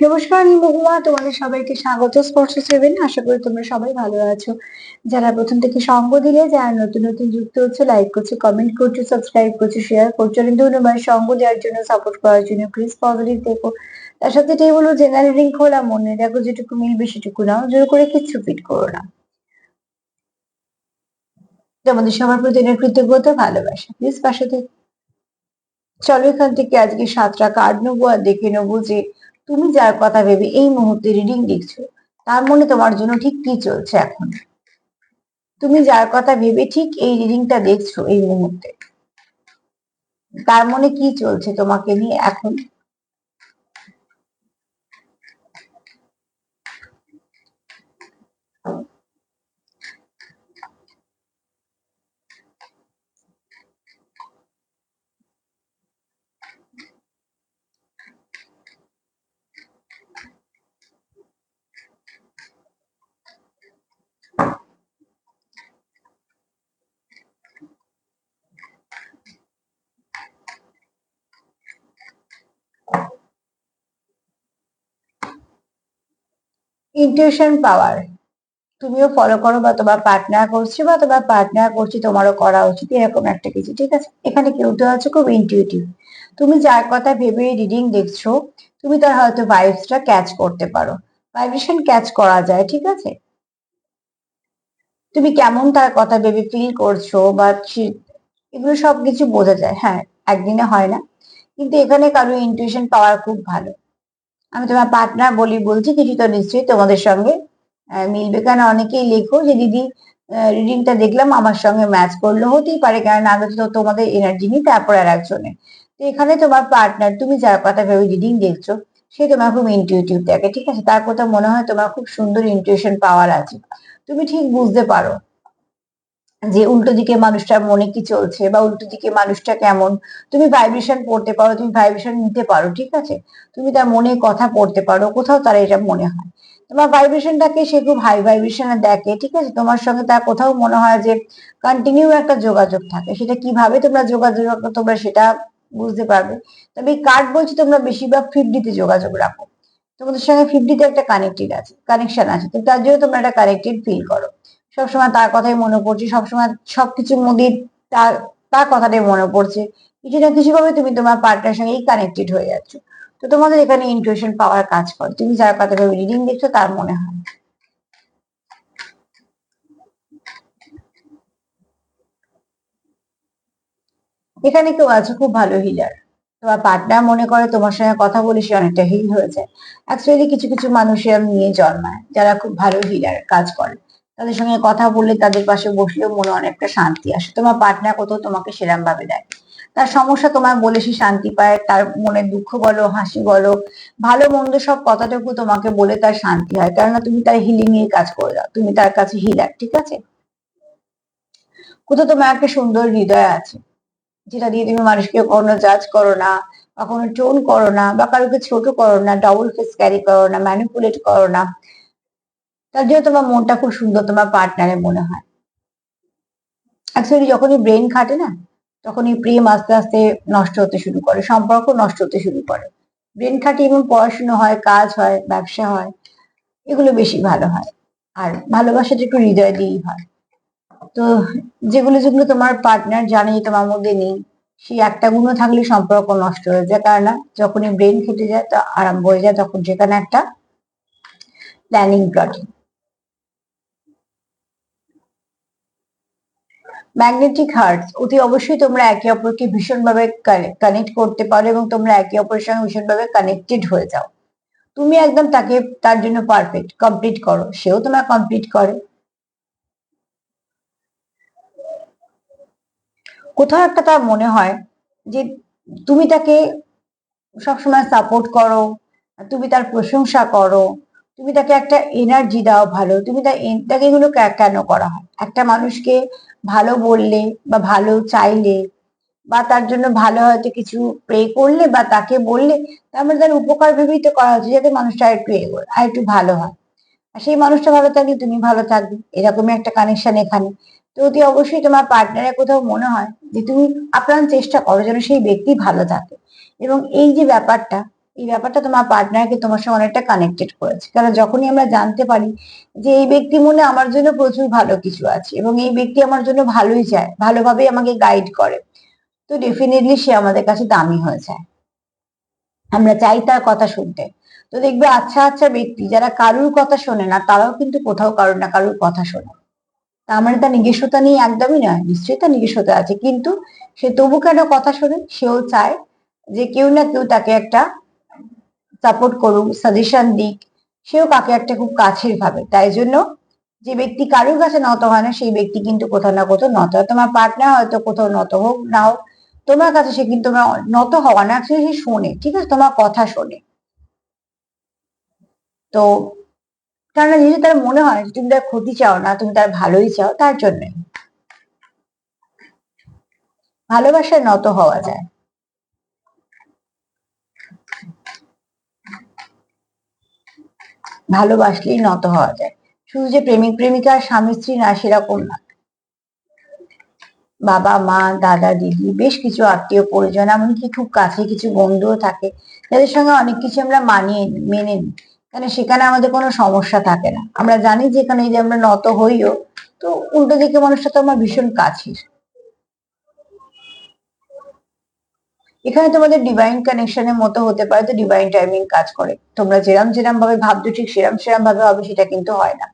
নমস্কার, আমি মহুয়া। তোমাদের সবাইকে স্বাগত স্পর্শ সেভেন। আশা করি তোমরা সবাই ভালো আছো। যারা প্রথম থেকে সঙ্গ দিলে, যারা নতুন নতুন যুক্ত হচ্ছে, লাইক করছো, কমেন্ট করছো, সাবস্ক্রাইব করছো, শেয়ার করছো, অনেক ধন্যবাদ সঙ্গ দেওয়ার জন্য, সাপোর্ট করার জন্য। প্লিজ পজিটিভ দেখো। তার সাথে এটাই বলো, জেনারেল রিং খোলা মনে দেখো, যেটুকু মিলবে সেটুকু নাও, জোর করে কিচ্ছু ফিট করো না। তোমাদের সবার প্রতি এর কৃতজ্ঞতা, ভালোবাসা। প্লিজ পাশে থেকে চলো, এখান থেকে আজকে 7টা কার্ড নেবো আর দেখে নেবো যে তুমি যার কথা ভেবে এই মুহূর্তে রিডিং দেখছো, তার মনে তোমার জন্য ঠিক কি চলছে এখন। তুমি যার কথা ভেবে ঠিক এই রিডিংটা দেখছো এই মুহূর্তে, তার মনে কি চলছে তোমাকে নিয়ে এখন। ইনটিউশন পাওয়ার তুমিও ফলো করো, বা তোমার পার্টনার করছে, বা তোমার পার্টনার করছে, তোমারও করা উচিত, এরকম একটা কিছু। ঠিক আছে, এখানে কেউ তো আছে খুব ইনটিউটিভ। তুমি যার কথা ভেবে রিডিং দেখছো, তুমি তার হয়তো ভাইবসটা ক্যাচ করতে পারো। ভাইব্রেশন ক্যাচ করা যায়, ঠিক আছে। তুমি কেমন তার কথা ভেবে ফিল করছো, বা এগুলো সবকিছু বোঝা যায়। হ্যাঁ, একদিনে হয় না, কিন্তু এখানে কারো ইনটিউশন পাওয়ার খুব ভালো। আমি তোমার পার্টনার বলছি, কিছু তো নিশ্চয়ই তোমাদের সঙ্গে মিলবে। কেন অনেকেই লেখো যে দিদি, রিডিংটা দেখলাম আমার সঙ্গে ম্যাচ করলো, হতেই পারে, কারণ আগে তো তোমাদের এনার্জি নিই, তারপর আর একজনের। তো এখানে তোমার পার্টনার, তুমি যার কথা ভেবে রিডিং দেখছো, সে তোমার খুব ইনটিউটিভ দেখে, ঠিক আছে। তার কথা মনে হয় তোমার খুব সুন্দর ইনটিউশন পাওয়ার আছে। তুমি ঠিক বুঝতে পারো যে উল্টো দিকে মানুষটার মনে কি চলছে, বা উল্টো দিকে মানুষটা কেমন। তুমি ভাইব্রেশন পড়তে পারো, তুমি ভাইব্রেশন নিতে পারো, ঠিক আছে। তুমি তার মনে কথা পড়তে পারো, কোথাও তার এটা মনে হয় তোমার ভাইব্রেশনটাকে সে খুব হাই ভাইব্রেশনে দেখে, ঠিক আছে। তোমার সঙ্গে তার কোথাও মনে হয় যে কন্টিনিউ একটা যোগাযোগ থাকে। সেটা কিভাবে তোমরা যোগাযোগ রাখো, তোমরা সেটা বুঝতে পারবে। তবে এই কার্ড বলছি তোমরা বেশিরভাগ 50-তে যোগাযোগ রাখো। তোমাদের সঙ্গে 50-তে একটা কানেক্টেড আছে, কানেকশন আছে, তো তার জন্য তোমরা একটা কানেক্টেড ফিল করো। সবসময় তার কথাই মনে পড়ছে, সবসময় সবকিছুর মধ্যে তার তার কথাটাই মনে পড়ছে। কিছু না কিছু ভাবে তুমি তোমার পার্টনার সঙ্গে কানেক্টেড হয়ে যাচ্ছ। তো তোমাদের এখানে ইনটিউশন পাওয়ার কাজ করে, তুমি যার কথা ভেবে রিডিং দেখছো তার মনে হয়। এখানে কেউ আছে খুব ভালো হিলার। তোমার পার্টনার মনে করে তোমার সঙ্গে কথা বলে সে অনেকটা হিল হয়েছে। অ্যাকচুয়ালি কিছু কিছু মানুষের নিয়ে জন্মায় যারা খুব ভালো হিলার কাজ করে। তাদের সঙ্গে কথা বললে, তাদের পাশে বসলেও মনে অনেকটা শান্তি আসে। তোমার পার্টনার কোথাও তোমাকে সেরাম ভাবে দেয়, তার সমস্যা তোমার বলে সে শান্তি পায়, তার মনে দুঃখ বলো, হাসি বলো, ভালো মন্দ সব কথাটুকু তোমাকে বলে তার শান্তি হয়, কেননা তুমি তার হিলিং এর কাজ করে দাও, তুমি তার কাছে হিলার, ঠিক আছে। কোথাও তোমার একটা সুন্দর হৃদয় আছে, যেটা দিয়ে তুমি মানুষকে কখনো জাজ করো না, কখনো টোন করো না, বা কারোকে ছোট করো না, ডবল ফেস ক্যারি করো না, ম্যানিপুলেট করো না। তার জন্য তোমার মনটা খুব সুন্দর তোমার পার্টনারের মনে হয়। অ্যাকচুয়ালি যখনই ব্রেন খাটে না, তখনই প্রেম আস্তে আস্তে নষ্ট হতে শুরু করে, সম্পর্ক নষ্ট হতে শুরু করে। ব্রেন খাটিয়ে এবং পড়াশুনো হয়, কাজ হয়, ব্যবসা হয়, এগুলো বেশি ভালো হয়। আর ভালোবাসাটা একটু হৃদয় দিয়েই হয়। তো যেগুলো যেগুলো তোমার পার্টনার জানে যে তোমার মধ্যে নেই, সেই একটা গুণও থাকলে সম্পর্ক নষ্ট হয়ে যায়। কারণ না, যখনই ব্রেন খেটে যায় তো আরম্ভ হয়ে যায়, তখন সেখানে একটা প্ল্যানিং প্লটিং। ম্যাগনেটিক হার্টস, অতি অবশ্যই তোমরা একে অপরকে ভীষণভাবে কানেক্ট করতে পারো, এবং তোমরা একে অপরের সঙ্গে ভীষণভাবে কানেক্টেড হয়ে যাও। তুমি একদম তাকে, তার জন্য পারফেক্ট, কমপ্লিট করো, সেও তোমার কমপ্লিট করে। কোথাও একটা তার মনে হয় যে তুমি তাকে সবসময় সাপোর্ট করো, তুমি তার প্রশংসা করো, তুমি তাকে একটা এনার্জি দাও ভালো। তুমি তাকে এগুলো কেন করা হয়, একটা মানুষকে ভালো বললে বা ভালো চাইলে, বা তার জন্য ভালো হয়তো কিছু প্রে করলে বা তাকে বললে, তার মানে তার উপকার ভেবেই তো করা হচ্ছে, যাতে মানুষটা আরেকটু এগোয়, আর একটু ভালো হয়। আর সেই মানুষটা ভালো থাকলে তুমি ভালো থাকবে, এরকমই একটা কানেকশন এখানে। তো অতি অবশ্যই তোমার পার্টনারের কোথাও মনে হয় যে তুমি আপ্রাণ চেষ্টা করো যেন সেই ব্যক্তি ভালো থাকে। এবং এই যে ব্যাপারটা, এই ব্যাপারটা তোমার পার্টনারকে তোমার সঙ্গে অনেকটা কানেক্টেড করেছে। কারণ যখনই আমরা জানতে পারি যে এই ব্যক্তি মনে আমার জন্য প্রচুর ভালো কিছু আছে এবং এই ব্যক্তি আমার জন্য ভালোই চায়, ভালোভাবেই আমাকে গাইড করে, তো ডেফিনেটলি সে আমাদের কাছে দামি হয়ে যায়। আমরা চাই তার কথা শুনতে। তো দেখবে আচ্ছা আচ্ছা ব্যক্তি যারা কারুর কথা শোনে না, তারাও কিন্তু কোথাও কারুর না কারুর কথা শোনে। তার মানে তার নিজস্বতা নিয়ে একদমই নয়, নিশ্চয়ই তার নিজস্বতা আছে, কিন্তু সে তবু কেন কথা শোনে, সেও চায় যে কেউ না কেউ তাকে একটা সাপোর্ট করুক, সাজেশন দিক, সেও কাকে একটা খুব কাছের ভাবে। তাই জন্য যে ব্যক্তি কারোর কাছে নত হয় না, সেই ব্যক্তি কিন্তু কোথাও না কোথাও নত হয়। তোমার পার্টনার হয়তো কোথাও নত হোক না হোক, তোমার কাছে সে কিন্তু নত হওয়া না, সে শোনে, ঠিক আছে, তোমার কথা শোনে। তো কারণ যেহেতু তার মনে হয় যে তুমি তার ক্ষতি চাও না, তুমি তার ভালোই চাও, তার জন্য ভালোবাসায় নত হওয়া যায়। ভালোবাসলেই নত হওয়া যায়। শুধু যে প্রেমিক প্রেমিকা আর স্বামী স্ত্রী না, সেরকম না। বাবা মা দাদা দিদি বেশ কিছু আত্মীয় পরিজন, এমনকি খুব কাছে কিছু বন্ধুও থাকে, যাদের সঙ্গে অনেক কিছু আমরা মানিয়ে মেনে নিই, কারণ সেখানে আমাদের কোনো সমস্যা থাকে না। আমরা জানি যে এখানে যদি আমরা নত হইও, তো উল্টো দিকে মানুষটা তো আমার ভীষণ কাছের। এখানে তোমাদের ডিভাইন কানেকশনের মতো হতে পারে, তো ডিভাইন টাইমিং কাজ করে। তোমরা যেরাম যেরাম ভাবে ভাবছো ঠিক সেরাম সেরাম ভাবে হবে, সেটা কিন্তু হয় না।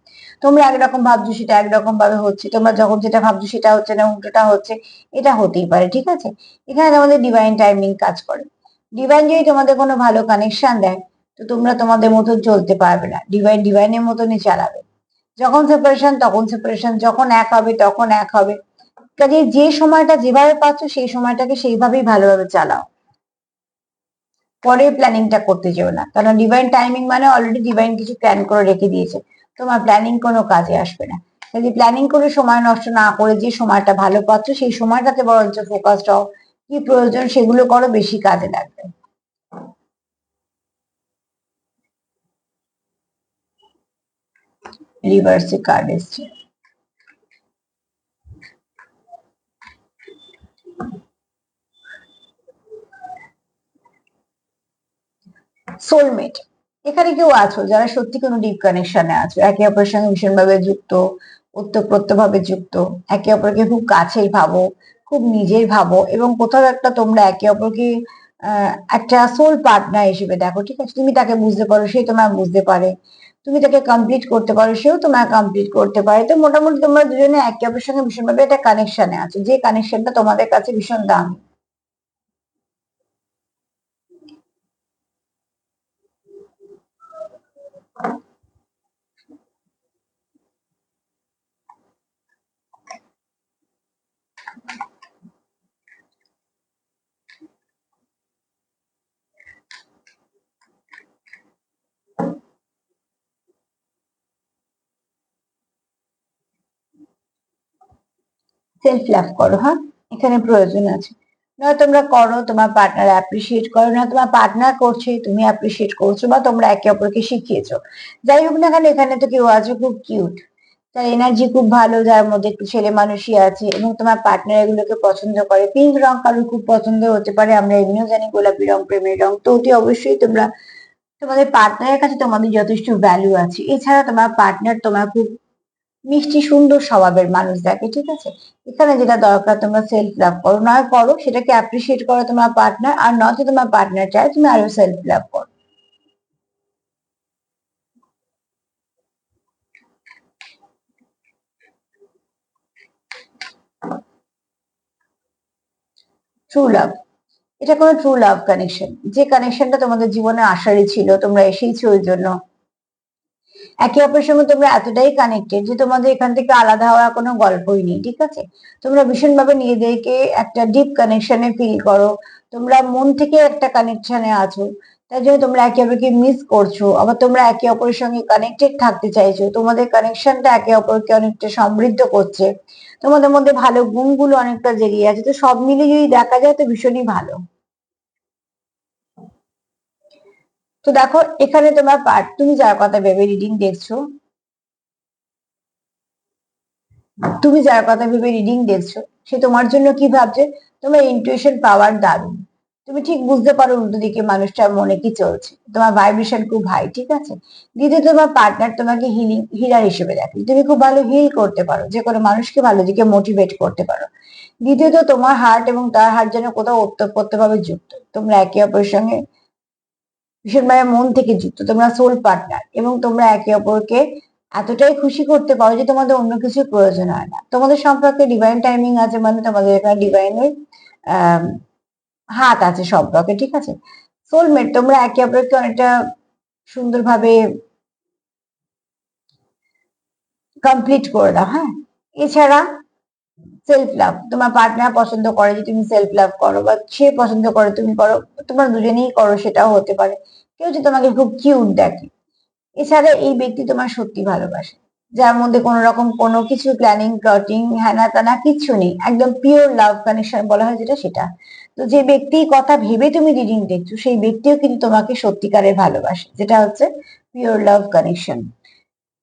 তোমরা একরকম ভাবছো সেটা একরকম ভাবে হচ্ছে, তোমরা যখন যেটা ভাবছো সেটা হচ্ছে না, উল্টোটা হচ্ছে, এটা হতেই পারে, ঠিক আছে। এখানে তোমাদের ডিভাইন টাইমিং কাজ করে। ডিভাইন যদি তোমাদের কোনো ভালো কানেকশন দেয়, তো তোমরা তোমাদের মতন চলতে পারবে না, ডিভাইন ডিভাইনের মতনই চালাবে। যখন সেপারেশন তখন সেপারেশন, যখন এক হবে তখন এক হবে। কাজে যে সময়টা যেভাবে পাচ্ছ সেই সময়টাকে সেইভাবেই ভালোভাবে চালাও। পরে প্ল্যানিংটা করতে যেও না, কারণ ডিভাইন টাইমিং মানে অলরেডি ডিভাইন কিছু প্ল্যান করে রেখে দিয়েছে। তোমার প্ল্যানিং কোনো কাজে আসবে না। যদি প্ল্যানিং করে সময় নষ্ট না করে যে সময়টা ভালো পাচ্ছ সেই সময়টাতে বরঞ্চ ফোকাসড হও, কি প্রয়োজন সেগুলো করো, বেশি কাজে লাগবে। রিভার্সে কার্ড এসছে। সোলমেট, এখানে কেউ আছো যারা সত্যি কোনো ডিপ কানেকশনে আছো, একে অপরের সঙ্গে ভীষণভাবে যুক্ত, ওতপ্রোত ভাবে যুক্ত, একে অপরকে খুব কাছের ভাবো, খুব নিজের ভাবো, এবং কোথাও একটা তোমরা একে অপরকে একটা সোল পার্টনার হিসেবে দেখো, ঠিক আছে। তুমি তাকে বুঝতে পারো, সে তোমার বুঝতে পারে, তুমি তাকে কমপ্লিট করতে পারো, সেও তোমার কমপ্লিট করতে পারে। তো মোটামুটি তোমরা দুজনে একে অপরের সঙ্গে ভীষণভাবে একটা কানেকশনে আছো, যে কানেকশনটা তোমাদের কাছে ভীষণ দামি। সেলফ লাভ করো, হ্যাঁ, এখানে প্রয়োজন আছে। নয় তোমরা করো, তোমার পার্টনার অ্যাপ্রিসিয়েট করো না, তোমার পার্টনার করছে তুমি অ্যাপ্রিসিয়েট করছো, বা তোমরা একে অপরকে শিখিয়েছো। যাই হোক না কেন, এখানে তো কেউ আছে খুব কিউট, তার এনার্জি খুব ভালো, যার মধ্যে একটু ছেলে মানুষই আছে, এবং তোমার পার্টনার এগুলোকে পছন্দ করে। পিঙ্ক রং কারোর খুব পছন্দ হতে পারে, আমরা এমনিও জানি গোলাপি রং প্রেমের রং। তো অতি অবশ্যই তোমরা তোমাদের পার্টনারের কাছে তোমাদের যথেষ্ট ভ্যালু আছে। এছাড়া তোমার পার্টনার তোমার খুব মিষ্টি সুন্দর স্বভাবের মানুষ দেখে, ঠিক আছে। এখানে যেটা দরকার, তোমরা সেলফ লাভ করো, নয় করো সেটাকে অ্যাপ্রিসিয়েট করো তোমার পার্টনার, আর নয়তো তোমার পার্টনার চায় তুমি আরো সেলফ লাভ করো। ট্রু লাভ, এটা কোনো ট্রু লাভ কানেকশন, যে কানেকশনটা তোমাদের জীবনে আসারই ছিল, তোমরা এসেইছো ওই জন্য। একে অপরের সঙ্গে তোমরা এতটাই কানেক্টেড যে তোমাদের এখান থেকে আলাদা হওয়ার কোনো গল্পই নেই, ঠিক আছে। তোমরা ভীষণভাবে নিজেদেরকে একটা ডিপ কানেকশনে ফিল করো, তোমরা মন থেকে একটা কানেকশনে আছো। তাই জন্য তোমরা একে অপরকে মিস করছো, আবার তোমরা একে অপরের সঙ্গে কানেক্টেড থাকতে চাইছো। তোমাদের কানেকশনটা একে অপরকে অনেকটা সমৃদ্ধ করছে, তোমাদের মধ্যে ভালো গুণগুলো অনেকটা জেগে আছে। তো সব মিলিয়ে যদি দেখা যায় তো ভীষণই ভালো। তো দেখো এখানে তোমার পার্ট, তুমি যার কথা ভেবে রিডিং দেখছো, তুমি যার কথা ভেবে রিডিং দেখছো, সে তোমার জন্য কি ভাবছে, তোমার ইনটুইশন পাওয়ার দারুণ। তুমি ঠিক বুঝতে পারো উল্টো দিকে মানুষটার মনে কি চলছে, তোমার ভাইব্রেশন খুব হাই, ঠিক আছে। দ্বিতীয়ত তোমার পার্টনার তোমাকে হিলার হিসেবে দেখে, তুমি খুব ভালো হিল করতে পারো, যে কোনো মানুষকে ভালো দিকে মোটিভেট করতে পারো। দ্বিতীয়ত তোমার হার্ট এবং তার হার্ট যেন কোথাও ওতপ্রোতভাবে যুক্ত, তোমরা একে অপরের সঙ্গে ভীষণভাবে মন থেকে যুক্ত, তোমরা সোল পার্টনার, এবং তোমরা একে অপরকে এতটাই খুশি করতে পারো যে তোমাদের অন্য কিছুর প্রয়োজন হয় না। তোমাদের সম্পর্কে ডিভাইন টাইমিং আছে, মানে তোমাদের এখানে ডিভাইনের হাত আছে সম্পর্কে, ঠিক আছে। সোলমেট, তোমরা একে অপরকে অনেকটা সুন্দরভাবে কমপ্লিট করে দাও, হ্যাঁ। এছাড়া সেলফ লাভ, তোমার পার্টনার পছন্দ করে যে তুমি সেলফ লাভ করো, বা সে পছন্দ করে তুমি করো, তোমরা দুজনেই করো, সেটাও হতে পারে। কেউ যে তোমাকে খুব কিউট দেখে। এছাড়া এই ব্যক্তি তোমার সত্যি ভালোবাসে, যার মধ্যে কোনো রকম কোনো কিছু প্ল্যানিং প্লটিং হ্যানা ত্যানা কিচ্ছু নেই, একদম পিওর লাভ কানেকশন বলা হয় যেটা, সেটা। তো যে ব্যক্তির কথা ভেবে তুমি রিডিং দেখছো, সেই ব্যক্তিও কিন্তু তোমাকে সত্যিকারের ভালোবাসে, যেটা হচ্ছে পিওর লাভ কানেকশন,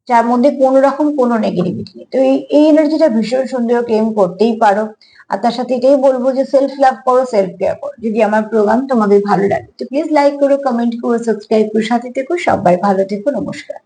যার মধ্যে কোনো রকম কোনো নেগেটিভিটি নেই। তো এই এনার্জিটা ভীষণ সুন্দর, ক্লেম করতেই পারো। আর তার সাথে এটাই বলবো যে সেলফ লাভ করো, সেলফ কেয়ার করো। যদি আমার প্রোগ্রাম তোমাদের ভালো লাগে তো প্লিজ লাইক করো, কমেন্ট করো, সাবস্ক্রাইব করো, সাথে থেকো। সবাই ভালো থেকো, নমস্কার।